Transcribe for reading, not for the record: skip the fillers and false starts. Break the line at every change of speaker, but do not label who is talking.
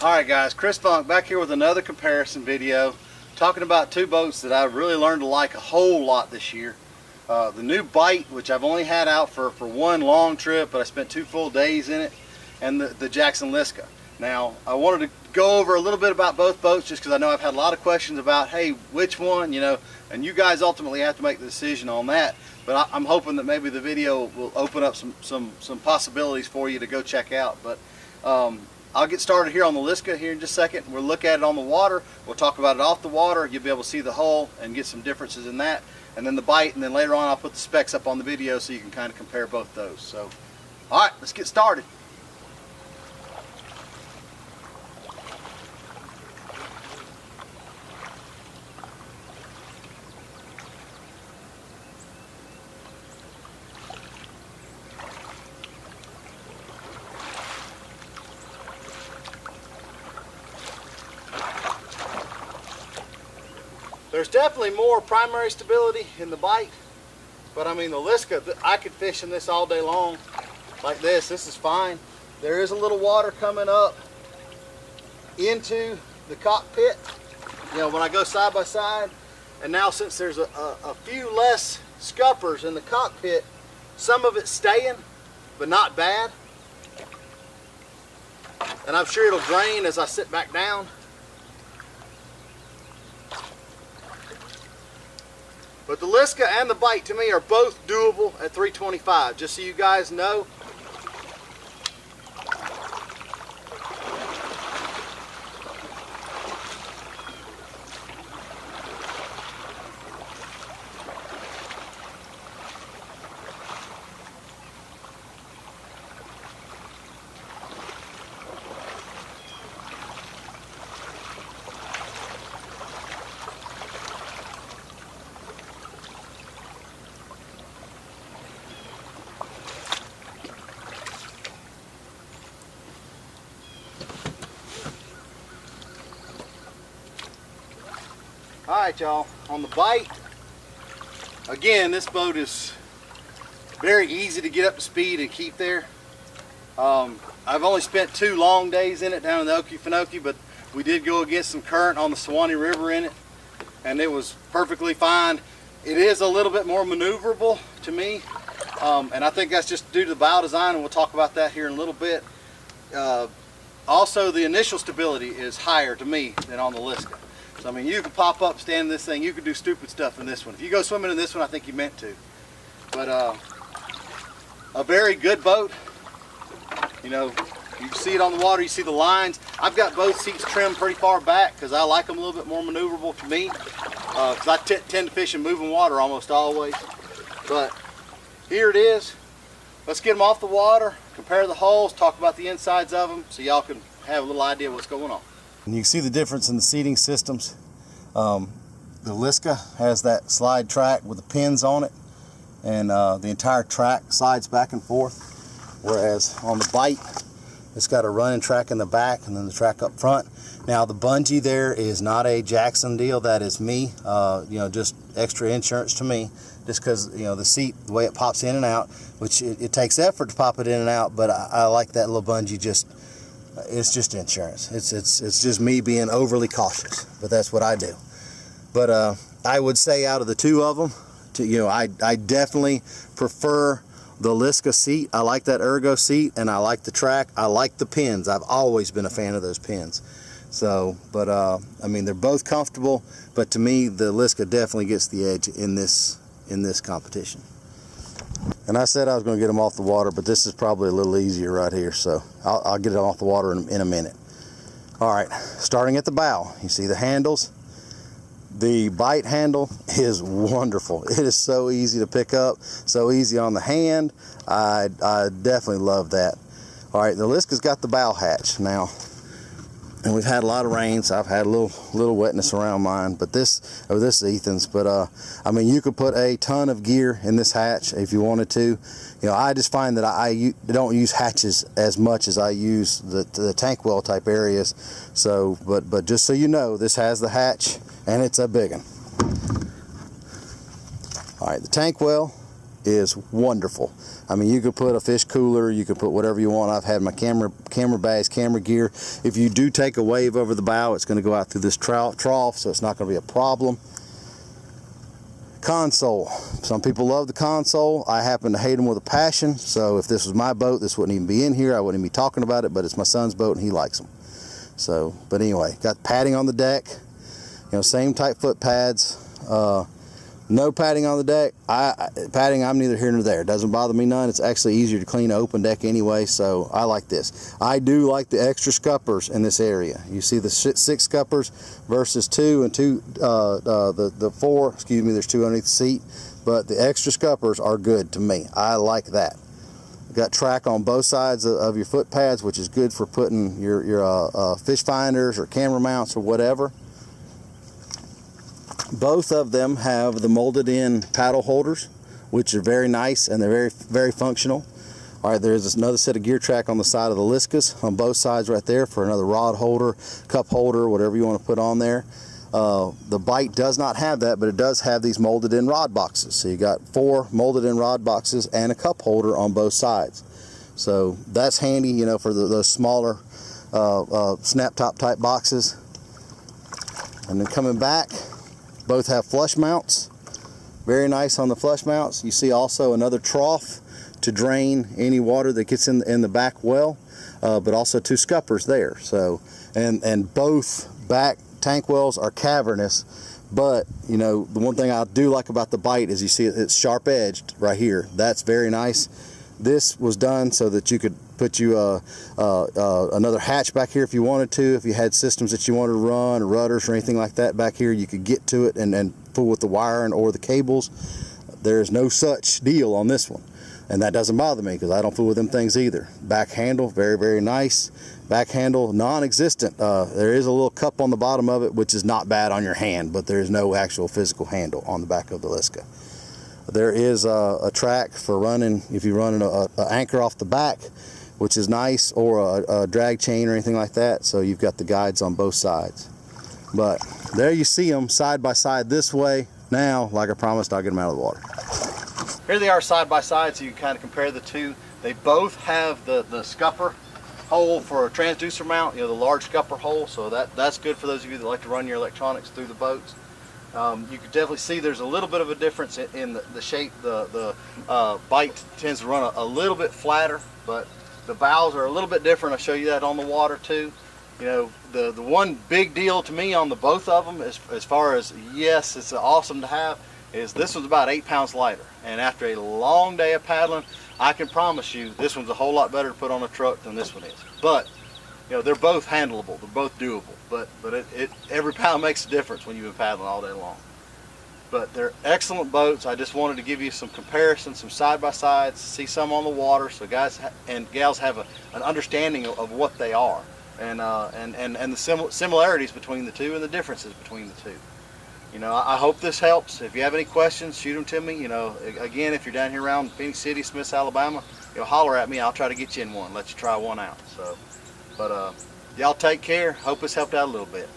Alright guys, Chris Funk back here with another comparison video talking about two boats that I've really learned to like a whole lot this year. The new Bite, which I've only had out for one long trip, but I spent 2 full days in it, and the Jackson Liska. Now, I wanted to go over a little bit about both boats just because I know I've had a lot of questions about, hey, which one, you know, and you guys ultimately have to make the decision on that. But I'm hoping that maybe the video will open up some possibilities for you to go check out. But I'll get started here on the Liska here in just a second. We'll look at it on the water. We'll talk about it off the water. You'll be able to see the hull and get some differences in that. And then the Bite, and then later on I'll put the specs up on the video so you can kind of compare both those. So, all right, let's get started. There's definitely more primary stability in the Bite, but I mean the Liska, I could fish in this all day long like this. This is fine. There is a little water coming up into the cockpit, you know, when I go side by side. And now since there's a few less scuppers in the cockpit, some of it's staying, but not bad. And I'm sure it'll drain as I sit back down. But the Liska and the Bite to me are both doable at 325, just so you guys know. Alright y'all, on the Bite, again, this boat is very easy to get up to speed and keep there. I've only spent 2 long days in it down in the Okefenokee, but we did go against some current on the Suwannee River in it, and it was perfectly fine. It is a little bit more maneuverable to me, and I think that's just due to the bow design, and we'll talk about that here in a little bit. Also, the initial stability is higher to me than on the Liska. So, I mean, you can pop up, stand in this thing, you can do stupid stuff in this one. If you go swimming in this one, I think you meant to. But a very good boat. You know, you see it on the water, you see the lines. I've got both seats trimmed pretty far back because I like them a little bit more maneuverable to me. Because I tend to fish in moving water almost always. But here it is. Let's get them off the water, compare the hulls, talk about the insides of them so y'all can have a little idea what's going on. And you can see the difference in the seating systems. The Liska has that slide track with the pins on it, and the entire track slides back and forth, whereas on the Bite it's got a running track in the back and then the track up front. Now the bungee there is not a Jackson deal, that is me, you know, just extra insurance to me, just because, you know, the seat, the way it pops in and out, which it takes effort to pop it in and out, but I like that little bungee. Just it's just insurance. It's just me being overly cautious, but that's what I do. But I would say out of the two of them, you know, I definitely prefer the Liska seat. I like that ergo seat, and I like the track. I like the pins. I've always been a fan of those pins. So, but I mean, they're both comfortable, but to me, the Liska definitely gets the edge in this competition. And I said I was going to get them off the water, but this is probably a little easier right here, so I'll get it off the water in a minute. All right, starting at the bow, you see the handles. The Bite handle is wonderful. It is so easy to pick up, so easy on the hand. I definitely love that. All right, the Liska's got the bow hatch now. And we've had a lot of rain, so I've had a little wetness around mine. But this is Ethan's. But I mean, you could put a ton of gear in this hatch if you wanted to. You know, I just find that I don't use hatches as much as I use the tank well type areas. So, but just so you know, this has the hatch, and it's a big one. All right, the tank well is wonderful. I mean, you could put a fish cooler, you could put whatever you want. I've had my camera bags, camera gear. If you do take a wave over the bow, it's going to go out through this trough, so it's not going to be a problem. Console. Some people love the console. I happen to hate them with a passion. So if this was my boat, this wouldn't even be in here. I wouldn't even be talking about it, but it's my son's boat and he likes them. So, but anyway, got padding on the deck. You know, same type foot pads. No padding on the deck. Padding, I'm neither here nor there. It doesn't bother me none. It's actually easier to clean an open deck anyway, so I like this. I do like the extra scuppers in this area. You see the 6 scuppers versus 2 and 2, the 4, excuse me, there's 2 underneath the seat, but the extra scuppers are good to me. I like that. Got track on both sides of your foot pads, which is good for putting your fish finders or camera mounts or whatever. Both of them have the molded in paddle holders, which are very nice and they're very functional. All right, there's another set of gear track on the side of the Liskas on both sides right there for another rod holder, cup holder, whatever you want to put on there. The Bite does not have that, but it does have these molded in rod boxes. So you got 4 molded in rod boxes and a cup holder on both sides. So that's handy, you know, for those smaller snap top type boxes. And then coming back, both have flush mounts. Very nice on the flush mounts. You see also another trough to drain any water that gets in the back well, but also 2 scuppers there. So, and both back tank wells are cavernous, but you know, the one thing I do like about the Bite is you see it's sharp edged right here. That's very nice. This was done so that you could put you another hatch back here if you wanted to. If you had systems that you wanted to run, or rudders or anything like that back here, you could get to it and fool with the wiring or the cables. There's no such deal on this one, and that doesn't bother me because I don't fool with them things either. Back handle, very nice. Back handle, non-existent. There is a little cup on the bottom of it, which is not bad on your hand, but there is no actual physical handle on the back of the Liska. There is a track for running, if you're running an anchor off the back, which is nice, or a drag chain or anything like that. So you've got the guides on both sides. But there you see them side by side this way. Now, like I promised, I'll get them out of the water. Here they are side by side, so you can kind of compare the two. They both have the scupper hole for a transducer mount, you know, the large scupper hole. So that's good for those of you that like to run your electronics through the boats. You can definitely see there's a little bit of a difference in the shape. The Bite tends to run a little bit flatter, but the bows are a little bit different. I'll show you that on the water too. You know, the one big deal to me on the both of them, as far as, yes, it's awesome to have, is this one's about 8 pounds lighter. And after a long day of paddling, I can promise you this one's a whole lot better to put on a truck than this one is. But you know, they're both handleable, they're both doable, but every pound makes a difference when you've been paddling all day long. But they're excellent boats. I just wanted to give you some comparisons, some side-by-sides, see some on the water, so guys and gals have an understanding of what they are, and the similarities between the two and the differences between the two. You know, I hope this helps. If you have any questions, shoot them to me. You know, again, if you're down here around Phoenix City, Smith, Alabama, you know, holler at me. I'll try to get you in one, let you try one out. So. But y'all take care. Hope it's helped out a little bit.